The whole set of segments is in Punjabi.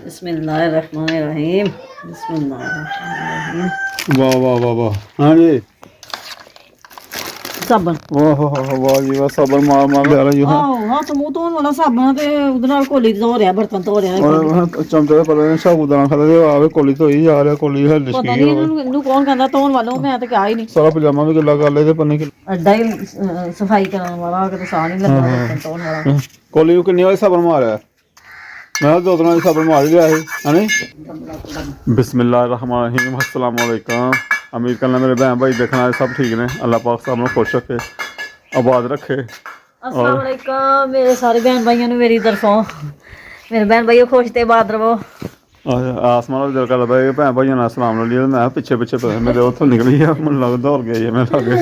बिस्मिल्लाहिर्रहमानिर्रहीम बिस्मिल्लाहिर्रहमानिर्रहीम। वाह वाह वाह वाह। हाँ जी साबन वाह वाह जी वाह। साबन मार मार ले रही है हत्थ मूँह धोने वाला साबन ते उहदे नाल कोली धो रिहा बर्तन धो रिहा और चमचे दे पता नहीं साबुदाना खा दे आवे कोली धोई जा रहा कोली है पता लिशकी नहीं इन्हू कौन कहंदा धोन वालों मैं तो क्या ही नहीं सारा पजामा भी गिला कर ले ते पन्नी एडा ही सफाई करने वाला किते साह नहीं लगा बर्तन धोने वाला कोली को किन्नी वाली साबन मारा मैं दो तीन वाली साबन मार लिया है नहीं। बिस्मिल्लाहिर्रहमानिर्रहीम अस्सलाम वालेकुम। उम्मीद करना मेरे बहन भाई देखना सब ठीक ने अल्लाह पाक सब लोग खुश रखे आबाद रखे। अस्सलाम वालेकुम मेरे सारे बहन भाइयों ने मेरी तरफों मेरे बहन भाइयों खुश ते आबाद रहो। आसमान दिल कर भाई भैन भाइयों ने सलाम लिया मैं पिछे पिछे मेरे उतों निकली है मैं लगता दौड़ गई है मेरे आगे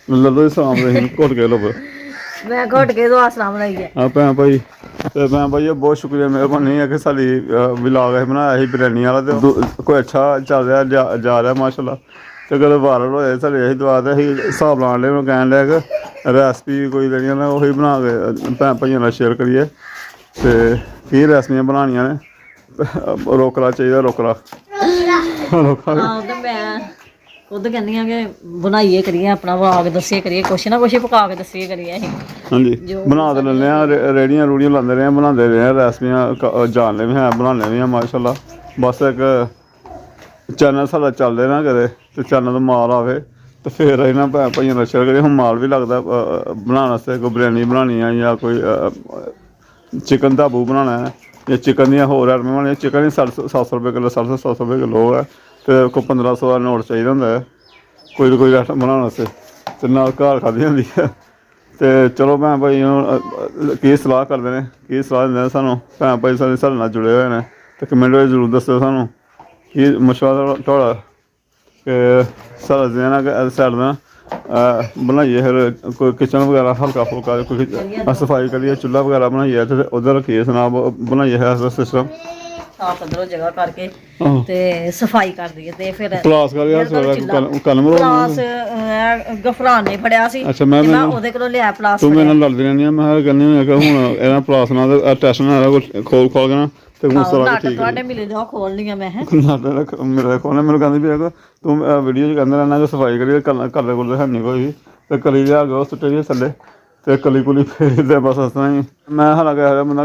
लगता सलाम घुट के लोग मैं घुट के दो सलाम लाइए। हाँ भैन भाई तो भैन भाई बहुत शुक्रिया मेहरबानी है कि साड़ी व्लॉग है बनाया ही बिरयानी वाला तो कोई अच्छा चल रहा जा रहा माशाल्लाह तो कदे वायरल होए साढ़े यही दुआ ते असीं हिसाब लाने लगे मैं कहन लिया कि रेसिपी कोई देनी ना उही बना के भैन भाइयों नाल शेयर करिए ते की रेसिपियां बनानियां ने रोकड़ा चाहिए रोकड़ा मैं खुद कहनी हाँ कि बनाइए करिए अपना वाग दस्सिए करिए कुछ ना कुछ पका के दस्सिए करिए असीं। हाँ जी बना तो लेने रेहड़ियाँ रूड़ियाँ लाते रहे बनाते रहे रेसिपियाँ जानने भी हैं बनाने भी हैं माशाल्लाह। बस एक चैनल साढ़ा चलते ना कदे तो चैनल तो माल आवे तो फिर अं ना भैन भाइयों ने शेयर करिए हम माल भी लगता बनाने वास्ते कोई बिरयानी बनानी है या कोई चिकन ढाबू बनाना है या चिकन दियाँ होर आइटमां बनानियां। चिकन ही 700 रुपये किलो 700 रुपये किलो है तो कोई 1500 का नोट चाहिए होंगे कोई ना कोई आइटम बनाने वास्ते ते नाल घर खाद्धी होंदी है। तो चलो भैन भाई की सलाह करते हैं की सलाह दिंदे सानूं भैन भाई साढ़े नाल जुड़े हुए हैं तो कमेंट में जरूर दस्सो सानूं की मशवरा थोड़ा कि साढ़ा दिन साइड ना बनाइए फिर कोई किचन वगैरह हल्का फुल्का कोई सफाई करिए चूल्हा वगैरह बनाइए तो उधर रखिए सनाब बनाइए ऐसा सिस्टम साफ अंदरों जगह करके ते सफाई कर दिए ते फिर प्लास करिए कलम प्लास गफरान ने फड़िया सी अच्छा मैं ओदे कोलों लिया प्लास तू मेरे नाल लड़दी रहनी है मैं कहनी हूं कि हुण इहदा प्लास ना टेस्ट ना खोल खोल के ना ते मुसरा ठीक ਤੁਹਾਡੇ ਮਿਲੇ ਜੋ ਖੋਲਣੀਆਂ ਮੈਂ ਹੈ मेरे खोलने मेरे कहंदी भी तू वीडियो च कहंदा रहना कि सफाई करिए कल्ले कोल है नहीं कोई ते कली लिया के सुट्टे जी थल्ले ते कली कुली फेरदे बस इस तरह ही मैं हालांकि बंदा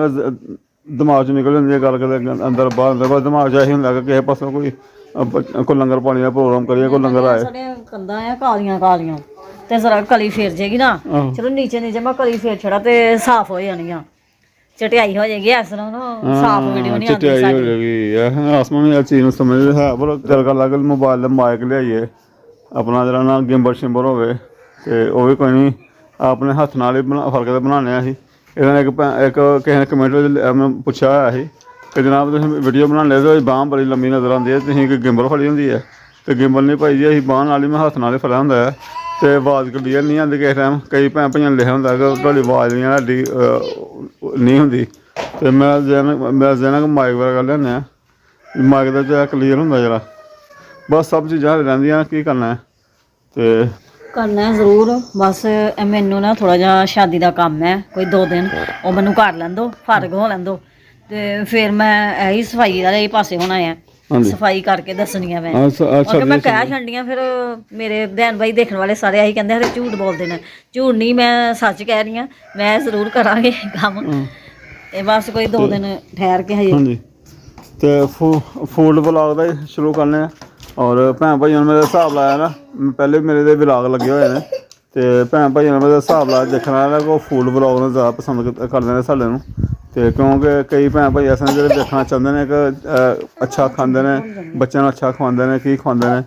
दिमाग च निकल जाती है गल कदे अंदर बाहर बस दिमाग च यही होंदा कि किसे पासों कोई लंगर पानी का प्रोग्राम करिए कोई लंगर आए कंधा है कालियां कालियां ते जरा कली फेर जाएगी ना चलो नीचे नीचे मैं कली फेर छड़ा ते साफ हो जानियां चटियाई हो जाएगी इस तरह ना साफ वीडियो नहीं आती चटियाई हो जाएगी आसमान में चीज समझ है पर दिल कर लग मोबाइल माइक लियाइए अपना जरा ना गिम्बर शिम्बर होवे ते वो भी कोई नहीं अपने हत्थ नाल ही फर्क ते बनाने असीं इन्होंने एक किसी ने कमेंट पूछा होया ही कि जनाब तुसीं वीडियो बनाने तो बांह बड़ी लंबी नज़र आती है तुसीं कोई गिम्बर फड़ी होंदी है तो गिम्बर नहीं भाई जी असीं बांह नाल ही मैं हत्थ नाल ही फड़िया होंदा है तो आवाज़ क्लीयर नहीं आती किस टाइम कई भैन भाइयों ने लिखा होंदा कि तुहाडी आवाज़ नहीं होंदी तो मैं देना कि माइक वगैरह लिआने माइक दा क्लीयर होंदा जरा बस सब चीज़ां रहिंदियां की करना है तो करना है जरूर बस मैनू ना थोड़ा जा शादी का काम है कोई 2 दिन वो मैनू कर लैन दो फारग हो लैन दो तो फिर मैं यही सफाई वाले पासे होना है सफाई करके दसनी है मैं मैं कह छंडियां फिर मेरे बहन भाई देखने वाले सारे यही कहते हैं झूठ बोलते हैं झूठ नहीं मैं सच कह रही हूँ मैं जरूर करांगे काम बस कोई 2 दिन ठहर के हजे तो फूड व्लॉग का शुरू करने और भैन भाइयों ने मेरे हिसाब लाया ना पहले मेरे दे व्लॉग लगे हुए हैं तो भैन भाइयों ने मेरे हिसाब लाया देखने वाला कि फूड व्लॉग ने ज़्यादा पसंद करते हैं साढ़े नूं तो क्योंकि कई भैन भाई ऐसे जो देखना चाहते हैं कि अच्छा खाते हैं बच्चों को अच्छा खवाते हैं की खवाते हैं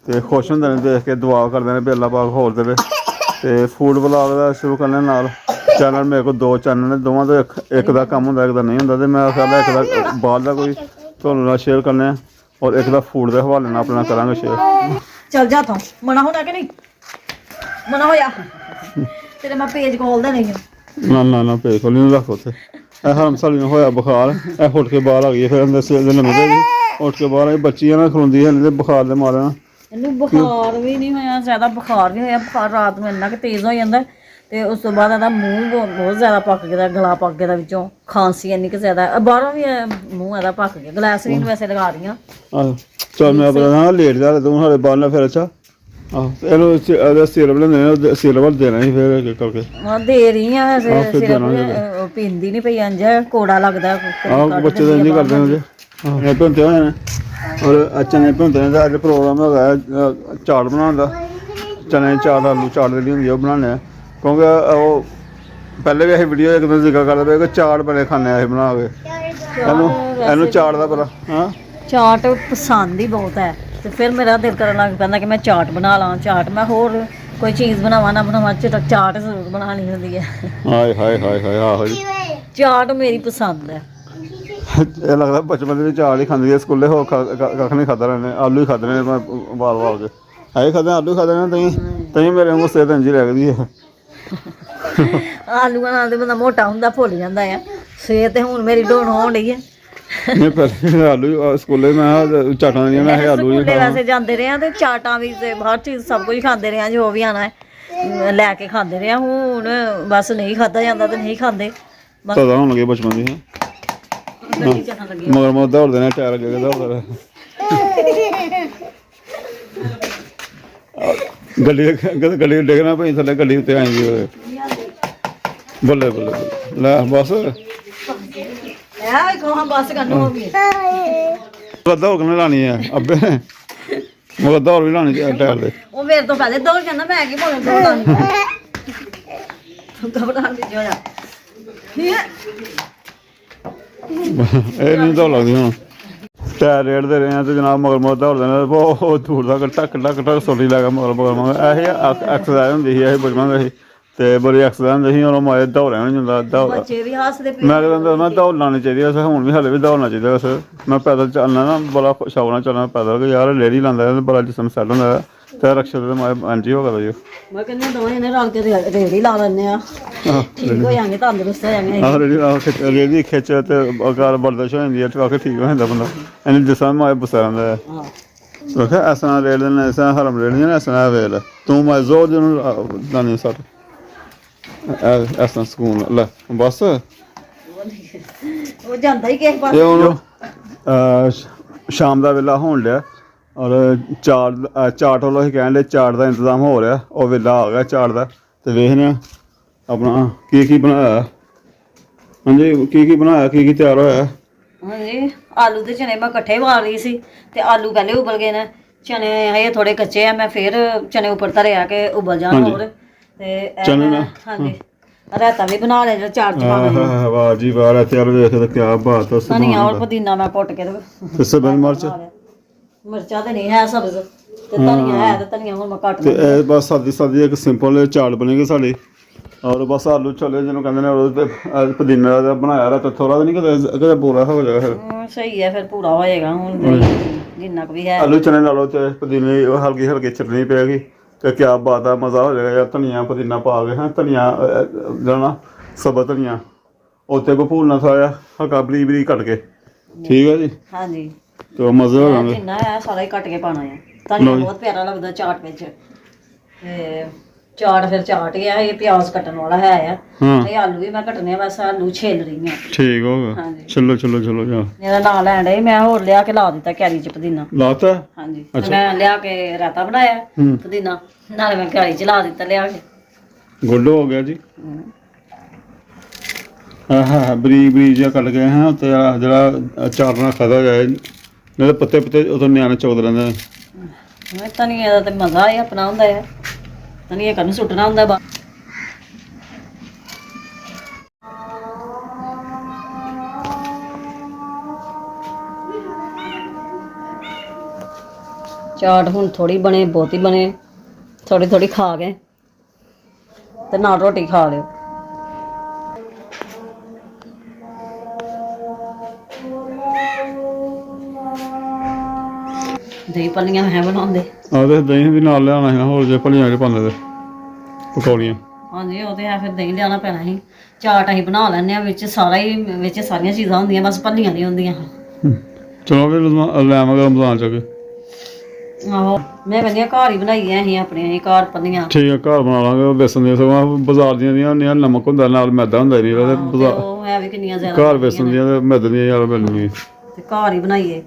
तो खुश होंगे ने देख के दुआ करते हैं भी अल्लाह पाक होर देवे तो फूड व्लॉग का शुरू करने नाल चैनल मेरे को 2 चैनल ने दोवां तो एक का कम होंदा एक का नहीं होंदा तो मैं ख्याल है एक का बाहर का कोई तुहानूं नाल शेयर करने और एक दा फूड के हवाले नाल अपना करांगे शेयर चल जा तो मना होना कि नहीं मना होया तेरे मैं पेज खोलदा नहीं ना पेज खोली नहीं रख उत्थे हरम साली ने होया बुखार उठ के बाहर आ गई फिर अंदर से लम्बे उठ के बाहर बच्चियां ना खलोंदी है बुखार दे मारे ना ਇਹਨੂੰ ਬੁਖਾਰ ਵੀ ਨਹੀਂ ਹੋਇਆ ਜ਼ਿਆਦਾ ਬੁਖਾਰ ਵੀ ਹੋਇਆ ਬੁਖਾਰ ਰਾਤ ਨੂੰ ਇੰਨਾ ਕਿ ਤੇਜ਼ ਹੋ ਜਾਂਦਾ ਤੇ ਤੇ ਉਸ ਤੋਂ ਬਾਅਦ ਇਹਦਾ ਮੂੰਹ ਬਹੁਤ ਜ਼ਿਆਦਾ ਪੱਕ ਗਿਆ, ਗਲਾ ਪੱਕ ਗਿਆ ਵਿੱਚੋਂ, ਖਾਂਸੀ ਇੰਨੀ ਕਿ ਜ਼ਿਆਦਾ, ਬਾਹਰੋਂ ਵੀ ਮੂੰਹ ਇਹਦਾ ਪੱਕ ਗਿਆ। ਗਲੈਸਰੀਨ ਵੈਸੇ ਲਗਾ ਰਹੀ ਹਾਂ। ਆਹ ਚੱਲ ਮੈਂ ਪਤਾ ਲੇਟ ਜਾ ਤੂੰ ਹਾਲੇ ਬਾਹਰ ਨਾ ਫਿਰ। ਅੱਛਾ ਆਹ ਇਹਨੂੰ ਇਹਦਾ ਸਿਰਪ ਲੈਂਦੇ ਸਿਰਪ ਦੇਣਾ ਸੀ ਫਿਰ ਅੱਗੇ ਕਰਕੇ। ਹਾਂ ਦੇ ਰਹੀ ਆ ਵੈਸੇ, ਸਿਰਪ ਪੀਂਦੀ ਨਹੀਂ ਪਈ, ਇੰਜ ਕੋੜਾ ਲੱਗਦਾ। ਆਹ ਬੱਚੇ ਤਾਂ ਇੰਝ ਕਰਦੇ ਹੁੰਦੇ ਇਹ ਭੁੰਤੇ ਹੋਏ ਨੇ। ਔਰ ਚਨੇ ਭੁੰਤੇ ਨੇ ਤਾਂ ਅੱਜ ਪ੍ਰੋਗਰਾਮ ਹੈਗਾ ਚਾਟ ਬਣਾਉਣ ਦਾ। ਚਨੇ ਚਾਟ, ਆਲੂ ਚਾਟ ਜਿਹੜੀ ਹੁੰਦੀ ਉਹ ਬਣਾਉਂਦੇ ਆ, ਕਿਉਂਕਿ ਉਹ ਪਹਿਲੇ ਵੀ ਅਸੀਂ ਵੀਡੀਓ ਇੱਕ ਦਿਨ ਜ਼ਿਕਰ ਕਰਦੇ ਪਏ ਕਿ ਚਾਟ ਬਣੇ ਖਾਂਦੇ ਆ ਅਸੀਂ ਬਣਾ ਕੇ। ਇਹਨੂੰ ਚਾਟ ਦਾ ਪਤਾ। ਹਾਂ ਚਾਟ ਪਸੰਦ ਹੀ ਬਹੁਤ ਹੈ, ਤੇ ਫਿਰ ਮੇਰਾ ਦਿਲ ਕਰਨ ਲੱਗ ਪੈਂਦਾ ਕਿ ਮੈਂ ਚਾਟ ਬਣਾ ਲਾਂ। ਚਾਟ ਮੈਂ ਹੋਰ ਕੋਈ ਚੀਜ਼ ਬਣਾਵਾਂ ਨਾ ਬਣਾਵਾਂ, ਚਾਟ ਜ਼ਰੂਰ ਬਣਾਉਣੀ ਹੁੰਦੀ ਹੈ। ਹਾਏ ਹਾਏ ਹਾਏ ਹਾਏ ਆਹੋ ਜੀ, ਚਾਟ ਮੇਰੀ ਪਸੰਦ ਹੈ। ਇਹ ਲੱਗਦਾ ਬਚਪਨ ਦੇ ਵਿੱਚ ਚਾਟ ਹੀ ਖਾਂਦੀ ਹੈ, ਸਕੂਲੇ ਹੋਰ ਕੱਖ ਨਹੀਂ ਖਾਧਾ ਰਹਿੰਦੇ, ਆਲੂ ਹੀ ਖਾਧੇ ਨੇ ਵਾਰ ਵਾਰ ਕੇ। ਹੈ ਖਾਦੇ ਆਲੂ ਖਾਦੇ ਨੇ, ਤਈ ਮੇਰੇ ਵਾਂਗੂ ਸਿਹਤ ਇੰਝ ਹੀ ਲੱਗਦੀ ਹੈ। ਆਲੂਆਂ ਨਾਲ ਤੇ ਬੰਦਾ ਮੋਟਾ ਹੁੰਦਾ ਭੁੱਲ ਜਾਂਦਾ ਆ, ਸਿਹਤ ਤੇ ਹੁਣ ਮੇਰੀ ਡਾਊਨ ਹੋਣ ਡਈ ਹੈ। ਨਹੀਂ ਪਹਿਲੇ ਆਲੂ ਸਕੂਲੇ ਮੈਂ ਚਾਟਾਂ ਦੀਆਂ ਮੈਂ ਆਲੂ ਹੀ ਸਕੂਲੇ ਵੈਸੇ ਜਾਂਦੇ ਰਹੇ ਆ ਤੇ ਚਾਟਾਂ ਵੀ ਤੇ ਹਰ ਚੀਜ਼ ਸਭ ਕੁਝ ਖਾਂਦੇ ਰਹੇ ਆ, ਜੋ ਵੀ ਆਣਾ ਹੈ ਲੈ ਕੇ ਖਾਂਦੇ ਰਹੇ ਆ। ਹੁਣ ਬਸ ਨਹੀਂ ਖਾਧਾ ਜਾਂਦਾ ਤੇ ਨਹੀਂ ਖਾਂਦੇ ਬਸ। ਪਤਾ ਹੋਣ ਲੱਗੇ ਬਚਪਨ ਦੀ ਮਗਰ ਮਗਰ ਦੌੜਦੇ ਨੇ, ਟਾਇਰ ਅੱਗੇ ਦੌੜਦਾ ਰਿਹਾ। ਗੱਡੀ ਡਿੱਗਣਾ ਪਈ ਥੱਲੇ, ਗੱਡੀ ਉੱਤੇ ਆਏਗੀ ਉਹਦੇ। ਬੱਲੇ ਬੱਲੇ ਬੱਲੇ ਲੈ ਬਸ ਬਸ ਕਰਨੋ ਹੋ ਗਈ। ਦੌੜ ਕਿਨੇ ਲਾਣੀ ਹੈ ਅੱਬੇ ਨੇ, ਮਗਰ ਦੌੜ ਵੀ ਲਾਣੀ ਟਾਇਰ ਦੇ। ਉਹ ਮੇਰੇ ਤੋਂ ਪਹਿਲੇ ਦੌੜ ਕਹਿੰਦਾ ਮੈਂ ਕੀ ਬੋਲਾਂ ਦੌੜ ਲਾਣੀ ਘਬਰਾਉਣ ਦੀ ਜੋਇਆ। ਇਹ ਨਹੀਂ ਦੌੜ ਲੱਗਦੀ ਹੁਣ। ਟਾਇਰ ਰੇੜਦੇ ਰਹੇ ਆ ਤੇ ਜਨਾਬ ਮਗਰ ਮਗਰ ਦੌੜਦੇ ਨੇ, ਬਹੁਤ ਦੂਰ ਤੱਕ ਟੱਕ ਟੱਕ ਟੱਕ ਸੋਲੀ ਲੈ ਕੇ ਮਗਰ ਮਗਰ ਮਗਰ। ਇਹ ਐਕਸਰਸਾਈਜ਼ ਹੁੰਦੀ ਸੀ, ਇਹ ਬਚਪਨ ਸੀ ਤੇ ਬੜੀ ਐਕਸਰਸਾਈਜ਼ ਹੁੰਦੀ ਸੀ। ਉਹਨੂੰ ਮਾਰੇ ਦੌੜਿਆ ਨਹੀਂ ਜਾਂਦਾ। ਬੱਚੇ ਵੀ ਹੱਸਦੇ ਪਏ। ਮੈਂ ਕਹਿੰਦਾ ਮੈਂ ਦੌੜ ਲਾਉਣੀ ਚਾਹੀਦੀ ਵੈਸੇ, ਹੁਣ ਵੀ ਹਾਲੇ ਵੀ ਦੌੜਨਾ ਚਾਹੀਦਾ ਵੈਸੇ। ਮੈਂ ਪੈਦਲ ਚੱਲਣਾ ਨਾ ਬੜਾ ਸ਼ੌਕ ਨਾਲ ਚੱਲਣਾ ਪੈਦਲ, ਕਿ ਯਾਰ ਰੇਹੜੀ ਲਾਉਂਦਾ ਬੜਾ ਜਿਸਮ ਸੈੱਟ ਹੁੰਦਾ ਤੇ ਰਕਸ਼ੇ ਤੇ ਮੈਂ ਐਂਟੀ ਹੋ ਗਿਆ ਜੀ। ਮੈਂ ਕਹਿੰਦੀ ਦੋਵੇਂ ਇਹਨੇ ਰਲ ਕੇ ਰੇਹੜੀ ਲਾ ਲੈਂਦੇ ਆ, ਠੀਕ ਹੋ ਜਾਣਗੇ, ਤੰਦਰੁਸਤ ਹੋ ਜਾਣਗੇ। ਆਹ ਰੇਹੜੀ ਖਿੱਚ ਤੇ ਅਕਾਰ ਬਰਦਾਸ਼ਤ ਹੋ ਜਾਂਦੀ ਹੈ, ਤੇ ਠੀਕ ਹੋ ਜਾਂਦਾ ਬੰਦਾ। ਇਹਨੇ ਜਿਸਮ ਮਾਏ ਬਸਾ ਜਾਂਦਾ ਹੈ। ਵੇਖਿਆ ਇਸ ਤਰ੍ਹਾਂ ਰੇੜ ਦਿੰਦੇ, ਇਸ ਤਰ੍ਹਾਂ ਹਰਮ ਰੇੜੀਆਂ ਨੇ, ਇਸ ਤਰ੍ਹਾਂ ਵੇਲ ਤੂੰ ਮੈਂ ਜ਼ੋਰ ਦੇ ਨੂੰ ਲਾਉਂਦੀ ਸੱਟ ਇਸ ਤਰ੍ਹਾਂ ਸਕੂਨ ਲੈ ਬਸ। ਉਹ ਜਾਂਦਾ ਹੀ ਕਿਸੇ ਪਾਸੇ। ਇਹ ਹੁਣ ਸ਼ਾਮ ਦਾ ਵੇਲਾ ਹੋਣ ਡਿਆ ਔਰ ਚਾਟ ਵੱਲੋਂ ਅਸੀਂ ਕਹਿਣ ਦੇ ਚਾਟ ਦਾ ਇੰਤਜ਼ਾਮ ਹੋ ਰਿਹਾ। ਉਹ ਵੇਲਾ ਆ ਗਿਆ ਚਾਟ ਦਾ, ਤੇ ਵੇਖਦੇ ਹਾਂ ਆਪਣਾ ਕੀ ਬਣਾਇਆ। ਹਾਂਜੀ ਕੀ ਬਣਾਇਆ, ਕੀ ਤਿਆਰ ਹੋਇਆ। ਹਾਂਜੀ ਆਲੂ ਤੇ ਚਨੇ ਮੈਂ ਇਕੱਠੇ ਵਾਲ ਰਹੀ ਸੀ, ਤੇ ਆਲੂ ਪਹਿਲੇ ਉਬਲ ਗਏ ਨੇ, ਚਨੇ ਹਜੇ ਥੋੜੇ ਕੱਚੇ ਆ। ਮੈਂ ਫਿਰ ਚਨੇ ਉੱਪਰ ਧਰਿਆ ਕਿ ਉਬਲ ਜਾਣ ਹੋਰ। ਤੇ ਚਨੇ ਨਾ ਹਾਂਜੀ ਰਾਇਤਾ ਵੀ ਬਣਾ ਲਿਆ ਜਿਹੜਾ ਚਾਟ ਚ ਪਾਉਣਾ। ਵਾਹ ਜੀ ਵਾਹ, ਰਾਇਤੇ ਵਾਲਾ ਵੇਖ ਤੇ ਕਿਆ ਬਾਤ ਹੈ। ਧਨੀਆ ਔਰ ਪੁਦੀਨਾ ਮੈਂ ਕੁੱਟ ਕੇ ਤੇ ਸਬਜ਼ ਮਿਰਚਾਂ ਤੇ ਨਹੀਂ ਹੈ ਸਬਜ਼, ਤੇ ਧਨੀਆ ਹੈ ਤੇ ਧਨੀਆ ਹੁਣ ਮੈਂ ਕੱਟ ਤੇ ਇਹ ਬਸ ਸਾਦੀ ਇੱਕ ਸਿੰਪਲ ਚਾਟ ਬਣੇਗੀ ਸਾਡੀ। ਔਰ ਬਸ ਆਲੂ ਛੋਲੇ ਜਿਹਨੂੰ ਕਹਿੰਦੇ ਨੇ, ਉਹਦੇ ਪੁਦੀਨਾ ਦਾ ਬਣਾਇਆ ਰਾਇਤਾ। ਥੋੜਾ ਤਾਂ ਨਹੀਂ ਕਦੇ ਪੂਰਾ ਹੋ ਜਾਏਗਾ ਫਿਰ। ਸਹੀ ਹੈ ਫਿਰ ਪੂਰਾ ਹੋ ਜਾਏਗਾ ਹੁਣ ਜਿੰਨਾ ਕੁ ਵੀ ਹੈ। ਆਲੂ ਚਨੇ ਲਾ ਲਓ ਤੇ ਪੁਦੀਨੇ ਹਲਕੀ ਹਲਕੀ ਚਟਨੀ ਪਏਗੀ ਤੇ ਕਿਆ ਬਾਤ ਆ, ਮਜ਼ਾ ਹੋ ਜਾਏਗਾ ਯਾਰ। ਧਨੀਆ ਪੁਦੀਨਾ ਪਾ ਕੇ, ਹਾਂ ਧਨੀਆ ਜਿਹੜਾ ਸਬਜ਼ਾ ਧਨੀਆ ਉੱਤੇ ਭਪੂਰਨਾ ਥੋੜ੍ਹਾ ਹਲਕਾ ਬਰੀਕ ਬਰੀਕ ਕੱਟ ਕੇ, ਠੀਕ ਹੈ ਜੀ। ਹਾਂਜੀ ਤੇ ਮਜ਼ੇ ਹੋ ਜਾਣਗੇ। ਜਿੰਨਾ ਹੈ ਸਾਰਾ ਹੀ ਕੱਟ ਕੇ ਪਾਉਣਾ ਹੈ। ਧਨੀਆ ਬਹੁਤ ਪਿਆਰਾ ਲੱਗਦਾ ਚਾਟ ਵਿੱਚ। ਤੇ ਚਾਟ ਫਿਰ ਚਾਟ ਹੀ ਆ, ਇਹ ਪਿਆਜ਼ ਕੱਟਣ ਵਾਲਾ ਹੈ ਆ। ਇਹ ਆਲੂ ਵੀ ਮੈਂ ਕੱਟਣੇ ਆ, ਬਸ ਆਲੂ ਛਿੱਲ ਰਹੀ ਹਾਂ। ਠੀਕ ਹੋ ਗਿਆ। ਚਲੋ ਚਲੋ ਚਲੋ ਜਾ ਮੇਰਾ ਨਾਂ ਲੈਣ ਡਏ, ਮੈਂ ਹੋਰ ਲਿਆ ਕੇ ਲਾ ਦਿੱਤਾ ਕੈਰੀ ਚ ਪੁਦੀਨਾ। ਲਾਤਾ ਹਾਂਜੀ ਮੈਂ ਲਿਆ ਕੇ ਰਾਇਤਾ ਬਣਾਇਆ ਪੁਦੀਨਾ, ਨਾਲੇ ਮੈਂ ਕੈਰੀ ਚ ਲਾ ਦਿੱਤਾ ਲਿਆ ਕੇ। ਗੁੱਡ ਹੋ ਗਿਆ ਜੀ। ਹਾਂ ਬਰੀਕ ਬਰੀਕ ਜਿਹਾ ਕੱਟ ਗਏ ਹਾਂ ਤੇ ਜਿਹੜਾ ਚਾਟ ਨਾਲ ਖਾਧਾ ਜਾਏ, ਨਹੀਂ ਤਾਂ ਪੱਤੇ ਪੱਤੇ ਉਦੋਂ ਨਿਆਣੇ ਚੁਗਦੇ ਰਹਿੰਦੇ ਨੇ। ਧਨੀਆ ਦਾ ਤੇ ਮਜ਼ਾ ਹੀ ਆਪਣਾ ਹੁੰਦਾ ਹੈ, ਧਨੀਆ ਕੰਨ ਸੁੱਟਣਾ ਹੁੰਦਾ ਬਾ। ਚਾਟ ਹੁਣ ਥੋੜੀ ਬਣੇ, ਬਹੁਤੀ ਬਣੇ, ਥੋੜੀ ਥੋੜੀ ਖਾ ਗਏ ਤੇ ਨਾਲ ਰੋਟੀ ਖਾ ਲਿਓ। ਦਹੀਂ ਭੱਲੀਆਂ ਮੈਂ ਬਣਾਉਂਦੇ। ਆਹ ਤੇ ਦਹੀਂ ਵੀ ਨਾਲ ਲਿਆਉਣਾ ਸੀ, ਹੋਰ ਜੇ ਭਲੀਆਂ ਕੇ ਪਾਉਂਦੇ ਤੇ ਪਕੌੜੀਆਂ। ਹਾਂਜੀ ਉਹ ਤੇ ਹੈ, ਫਿਰ ਦਹੀਂ ਲਿਆਉਣਾ ਪੈਣਾ ਸੀ। ਚਾਟ ਅਸੀਂ ਬਣਾ ਲੈਂਦੇ ਹਾਂ, ਵਿੱਚ ਸਾਰਾ ਹੀ ਵਿੱਚ ਸਾਰੀਆਂ ਚੀਜ਼ਾਂ ਹੁੰਦੀਆਂ, ਬਸ ਭੱਲੀਆਂ ਨਹੀਂ ਹੁੰਦੀਆਂ। ਚਲੋ ਵੀ ਲੈ ਮਗਰ ਰਮਜ਼ਾਨ ਚ ਆਹੋ ਮੈਂ ਕਹਿੰਦੀ ਘਰ ਹੀ ਬਣਾਈਆਂ ਅਸੀਂ ਆਪਣੀਆਂ ਹੀ ਘਰ ਪੰਨੀਆਂ। ਠੀਕ ਆ, ਘਰ ਬਣਾ ਲਾਂਗੇ। ਉਹ ਬੇਸਣ ਦੀਆਂ ਸਗੋਂ ਬਾਜ਼ਾਰ ਦੀਆਂ ਹੁੰਦੀਆਂ, ਨਮਕ ਹੁੰਦਾ ਨਾਲ, ਮੈਦਾ ਹੁੰਦਾ ਨਹੀਂ ਉਹਦੇ। ਤੇ ਉਹ ਹੈ ਵੀ ਕਿੰਨੀਆਂ ਜ਼ਿਆਦਾ ਘਰ ਬੇਸਣ ਦੀਆਂ ਤੇ ਮੈਦੇ ਦੀਆਂ ਯਾਰ ਬਣਨੀਆਂ। ਤੇ ਘਰ ਹੀ ਬਣਾਈਏ।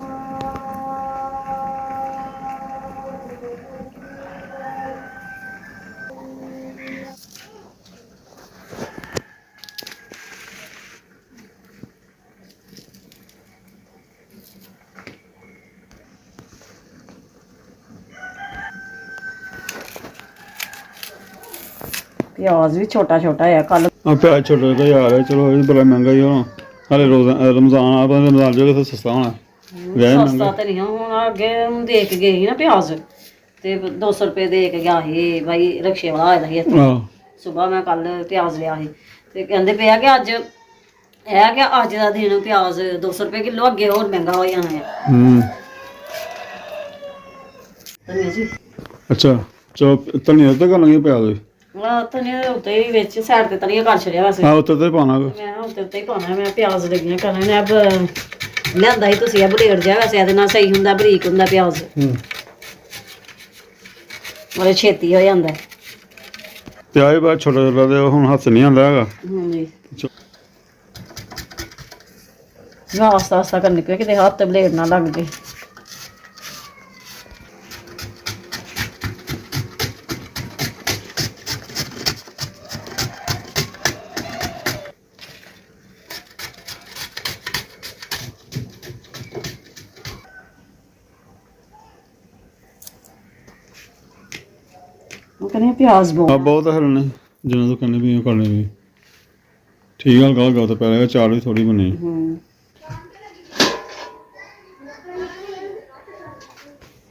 ਪਿਆਜ਼ ਵੀ ਛੋਟਾ ਛੋਟਾ ਹੈ ਕੱਲ। ਆ ਪਿਆਜ਼ ਛੋਟਾ ਜਿਹਾ ਯਾਰ ਹੈ, ਚਲੋ ਇਹ ਬੜਾ ਮਹਿੰਗਾ ਹੀ ਹੋਣਾ। ਹਾਲੇ ਰਮਜ਼ਾਨ ਆ, ਰਮਜ਼ਾਨ ਜੋ ਤਾਂ ਸਸਤਾ ਹੋਣਾ। ਸਸਤਾ ਤੇ ਨਹੀਂ ਹੁਣ, ਅੱਗੇ ਦੇ ਕੇ ਗਏ ਸੀ ਨਾ ਪਿਆਜ਼ ਤੇ 200 ਰੁਪਏ ਦੇ ਕੇ ਗਿਆ ਸੀ ਬਾਈ, ਰਕਸ਼ੇ ਵਾਲਾ ਆਇਆ ਸੀ ਇੱਥੇ। ਆਹ ਸੁਬਾਹ ਮੈਂ ਕੱਲ ਪਿਆਜ਼ ਲਿਆ ਸੀ ਤੇ ਕਹਿੰਦੇ ਪਿਆ ਕਿ ਅੱਜ ਇਹ ਕਿ ਅੱਜ ਦਾ ਦਿਨ ਪਿਆਜ਼ 200 ਰੁਪਏ ਕਿਲੋ, ਅੱਗੇ ਹੋਰ ਮਹਿੰਗਾ ਹੋ ਜਾਣਾ ਹੈ। ਧਨੀਆ ਜੀ ਅੱਛਾ, ਚਲੋ ਧਨੀਆ ਤੇ ਕਰ ਲਾਂਗੇ ਪਿਆਜ਼। ਧਨੀਆ ਦੇ ਉੱਤੇ ਹੀ ਵਿੱਚ ਸਾਈਡ ਤੇ ਧਨੀਆ ਕਰ ਛੜਿਆ ਵੈਸੇ। ਆ ਉੱਤੇ ਤੇ ਪਾਣਾ। ਮੈਂ ਉੱਤੇ ਹੀ ਪਾਉਣਾ। ਮੈਂ ਪਿਆਜ਼ ਲੱਗੀਆਂ ਕਰਨ ਨੇ। ਅਬ ਲਿਆਂਦਾ ਸੀ ਤੁਸੀਂ ਇਹ ਬਲੇਡ ਜਿਹਾ, ਵੈਸੇ ਇਹਦੇ ਨਾਲ ਸਹੀ ਹੁੰਦਾ, ਬਰੀਕ ਹੁੰਦਾ ਪਿਆਜ਼, ਬੜੇ ਛੇਤੀ ਹੋ ਜਾਂਦਾ। ਪਿਆਜ਼ ਬਾਅਦ ਛੋਟਾ ਛੋਟਾ ਤੇ ਹੁਣ ਹੱਥ ਨਹੀਂ ਆਉਂਦਾ ਹੈਗਾ। ਹਾਂਜੀ ਮੈਂ ਆਸਤਾ ਆਸਤਾ ਕਰਨੀ ਪਈ ਕਿਤੇ ਹੱਥ ਤੇ ਬਲੇਡ ਨਾ ਲੱਗ ਜੇ। ਉਹ ਕਹਿੰਦੇ ਪਿਆਜ਼ ਬਹੁਤ ਹਲਣੇ ਜਿੰਨਾ ਤੋਂ ਕਰਨੇ ਵੀ ਕਰਨੇ ਵੀ ਠੀਕ ਆ। ਹਲਕਾ ਤਾਂ ਪੈ ਰਿਹਾ, ਚਾਰ ਵੀ ਥੋੜੀ ਬਣੀ।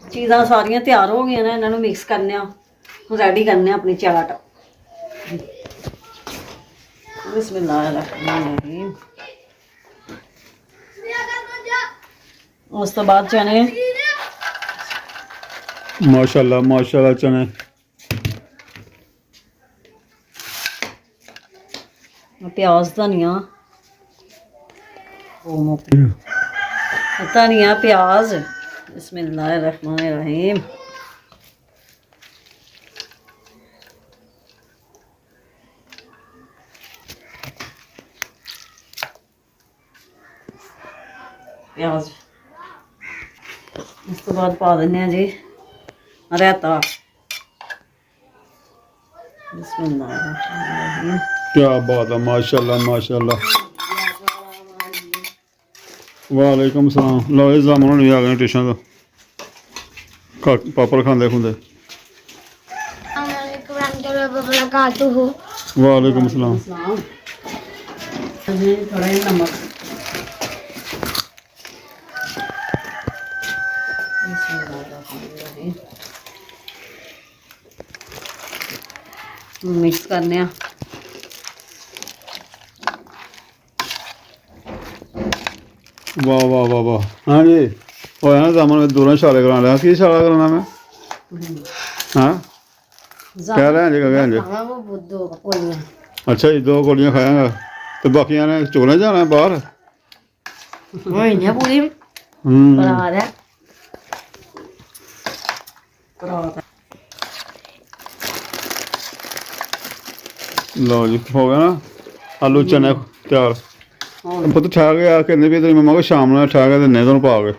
ਚੀਜ਼ਾਂ ਸਾਰੀਆਂ ਤਿਆਰ ਹੋ ਗਈਆਂ ਨੇ, ਇਹਨਾਂ ਨੂੰ ਮਿਕਸ ਕਰਨੇ ਆ, ਰੈਡੀ ਕਰਨੇ ਆ ਆਪਣੀ ਚਾਟ। ਬਿਸਮਿਲ੍ਲਾਹਿਰਰਹਿਮਾਨਿਰਰਹੀਮ। ਉਸ ਤੋਂ ਬਾਅਦ ਚਨੇ, ਮਾਸ਼ਾਅੱਲਾ ਮਾਸ਼ਾਅੱਲਾ ਚਨੇ। ਪਿਆਜ਼, ਧਨੀਆ, ਧਨੀਆ ਪਿਆਜ਼। ਬਿਸਮਿਲ੍ਲਾਹਿਰਰਹਿਮਾਨਿਰਰਹੀਮ। ਪਿਆਜ਼ ਇਸ ਤੋਂ ਬਾਅਦ ਪਾ ਦਿੰਦੇ ਆ ਜੀ ਰਾਇਤਾ। ਬਿਸਮਿਲ੍ਲਾਹਿਰਰਹਿਮਾਨਿਰਰਹੀਮ। क्या बात है, माशाल्लाह माशाल्लाह। वालेकुम सलाम। लो ये जामुन नहीं आ गए ट्यूशन तो पापड़ खाते खुंदे। वालेकुम सलाम। थोड़ा नमक, मिक्स करने। वाह वाह वाह वाह। हाँ जी, होया ना जामुन में दूरों इशारे करा लिया। की इशारा कराना मैं? हाँ कह रहे हैं जी, कह रहे हैं जी। अच्छा जी, 2 गोलियां खाएंगा तो बाकियां ने चोले जाना है बाहर। लो जी, हो गया ना आलू चने तैयार। पुत्त ठहर गया कहने भी तेरी मम्मा को शाम ਨੂੰ ਠਹਿਰ ਕੇ ਦਿੰਨੇ ਤੁਹਾਨੂੰ ਪਾ ਕੇ।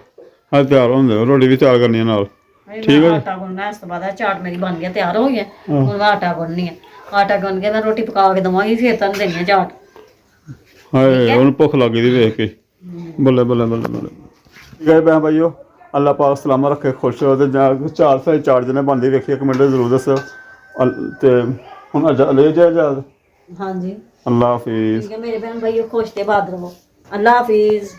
ਹਾਂ ਤਿਆਰ ਹੁੰਦੇ ਰੋਟੀ ਵੀ ਤਿਆਰ ਕਰਨੀ ਹੈ ਨਾਲ। ਠੀਕ ਹੈ। ਆਟਾ ਗੁੰਨਣਾ, ਇਸ ਤੋਂ ਬਾਅਦ ਚਾਟ ਮੇਰੀ ਬਣ ਗਿਆ, ਤਿਆਰ ਹੋ ਗਿਆ। ਹੁਣ ਮੈਂ ਆਟਾ ਗੁੰਨਣੀ ਹੈ। ਆਟਾ ਗੁੰਨ ਕੇ ਮੈਂ ਰੋਟੀ ਪਕਾ ਕੇ ਦਵਾਂਗੀ, ਫਿਰ ਤੁਹਾਨੂੰ ਦੇਣੀ ਹੈ ਚਾਟ। ਹਾਏ ਉਹਨੂੰ ਭੁੱਖ ਲੱਗੀ ਦੀ ਵੇਖ ਕੇ। ਬੱਲੇ ਬੱਲੇ ਬੱਲੇ ਬੱਲੇ। ਗਏ ਭੈਣ ਭਾਈਓ, ਅੱਲਾਹ ਪਾਕ ਸਲਾਮਤ ਰੱਖੇ, ਖੁਸ਼ ਰਹੋ। ਤੇ ਚਾਰ ਸਾਈ ਚਾਟ ਜਿਹਨੇ ਬਣਦੀ ਵੇਖੀ ਇੱਕ ਮਿੰਟ ਜ਼ਰੂਰ ਦੱਸੋ। ਤੇ ਹੁਣ ਲੈ ਜਾ ਇਜਾਜ਼ਤ। ਹਾਂਜੀ, ਅੱਲਾਹ ਹਾਫਿਜ਼। ਠੀਕ ਹੈ ਮੇਰੇ ਭੈਣ ਭਾਈਓ, ਖੁਸ਼ ਤੇ ਬਾਦ ਰਹੋ। ਅੱਲਾਹ ਹਾਫਿਜ਼।